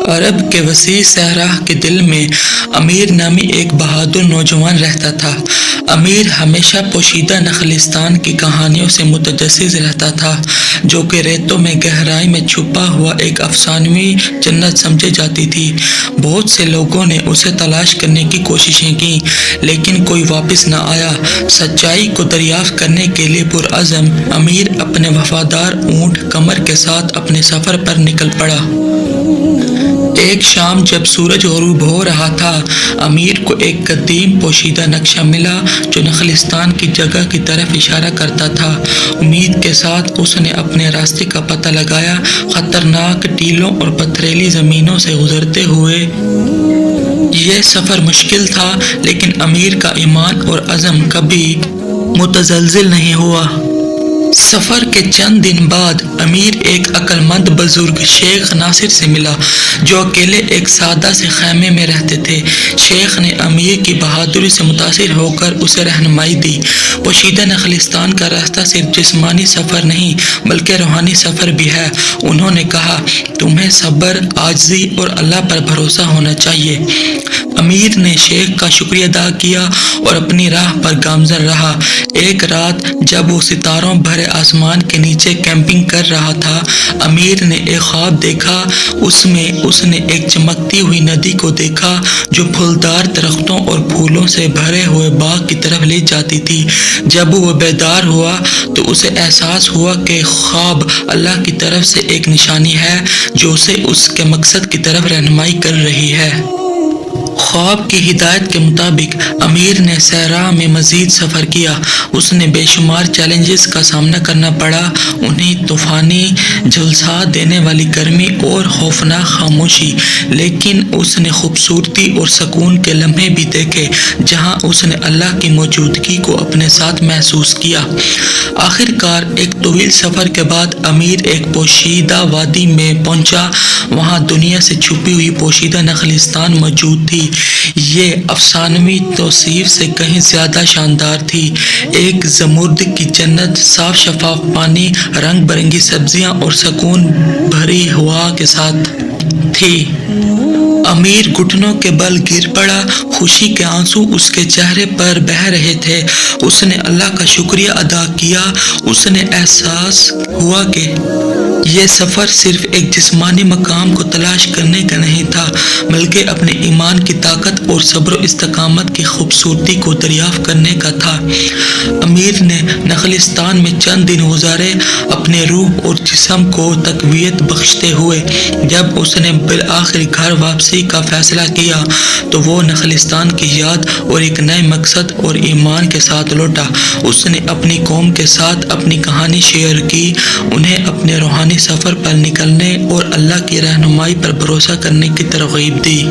عرب کے وسیع صحرا کے دل میں امیر نامی ایک بہادر نوجوان رہتا تھا۔ امیر ہمیشہ پوشیدہ نخلستان کی کہانیوں سے متجسس رہتا تھا، جو کہ ریتوں میں گہرائی میں چھپا ہوا ایک افسانوی جنت سمجھی جاتی تھی۔ بہت سے لوگوں نے اسے تلاش کرنے کی کوششیں کی، لیکن کوئی واپس نہ آیا۔ سچائی کو دریافت کرنے کے لیے پرعزم امیر اپنے وفادار اونٹ قمر کے ساتھ اپنے سفر پر نکل پڑا۔ ایک شام جب سورج غروب ہو رہا تھا، امیر کو ایک قدیم پوشیدہ نقشہ ملا جو نخلستان کی جگہ کی طرف اشارہ کرتا تھا۔ امید کے ساتھ اس نے اپنے راستے کا پتہ لگایا۔ خطرناک ٹیلوں اور پتھریلی زمینوں سے گزرتے ہوئے یہ سفر مشکل تھا، لیکن امیر کا ایمان اور عزم کبھی متزلزل نہیں ہوا۔ سفر کے چند دن بعد امیر ایک عقل مند بزرگ شیخ ناصر سے ملا، جو اکیلے ایک سادہ سے خیمے میں رہتے تھے۔ شیخ نے امیر کی بہادری سے متاثر ہو کر اسے رہنمائی دی۔ پوشیدہ نخلستان کا راستہ صرف جسمانی سفر نہیں بلکہ روحانی سفر بھی ہے، انہوں نے کہا۔ تمہیں صبر، عاجزی اور اللہ پر بھروسہ ہونا چاہیے۔ امیر نے شیخ کا شکریہ ادا کیا اور اپنی راہ پر گامزن رہا۔ ایک رات جب وہ ستاروں بھرے آسمان کے نیچے کیمپنگ کر رہا تھا، امیر نے ایک خواب دیکھا۔ اس میں اس نے ایک چمکتی ہوئی ندی کو دیکھا جو پھولدار درختوں اور پھولوں سے بھرے ہوئے باغ کی طرف لے جاتی تھی۔ جب وہ بیدار ہوا تو اسے احساس ہوا کہ خواب اللہ کی طرف سے ایک نشانی ہے جو اسے اس کے مقصد کی طرف رہنمائی کر رہی ہے۔ خواب کی ہدایت کے مطابق امیر نے صحرا میں مزید سفر کیا۔ اس نے بے شمار چیلنجز کا سامنا کرنا پڑا، انہیں طوفانی، جھلسا دینے والی گرمی اور خوفناک خاموشی، لیکن اس نے خوبصورتی اور سکون کے لمحے بھی دیکھے جہاں اس نے اللہ کی موجودگی کو اپنے ساتھ محسوس کیا۔ آخر کار ایک طویل سفر کے بعد امیر ایک پوشیدہ وادی میں پہنچا۔ وہاں دنیا سے چھپی ہوئی پوشیدہ نخلستان موجود تھی۔ یہ افسانوی توصیف سے کہیں زیادہ شاندار تھی۔ ایک زمرد کی جنت، صاف شفاف پانی، رنگ برنگی سبزیاں اور سکون بھری ہوا کے ساتھ تھی۔ امیر گھٹنوں کے بل گر پڑا، خوشی کے آنسو اس کے چہرے پر بہہ رہے تھے۔ اس نے اللہ کا شکریہ ادا کیا۔ اس نے احساس ہوا کہ یہ سفر صرف ایک جسمانی مقام کو تلاش کرنے کا نہیں تھا، بلکہ اپنے ایمان کی طاقت اور صبر و استقامت کی خوبصورتی کو دریافت کرنے کا تھا۔ امیر نے نخلستان میں چند دن گزارے، اپنے روح اور جسم کو تقویت بخشتے ہوئے۔ جب اس نے بالآخر گھر واپسی کا فیصلہ کیا تو وہ نخلستان کی یاد اور ایک نئے مقصد اور ایمان کے ساتھ لوٹا۔ اس نے اپنی قوم کے ساتھ اپنی کہانی شیئر کی، انہیں اپنے روحانی سفر پر نکلنے اور اللہ کی رہنمائی پر بھروسہ کرنے کی ترغیب دی۔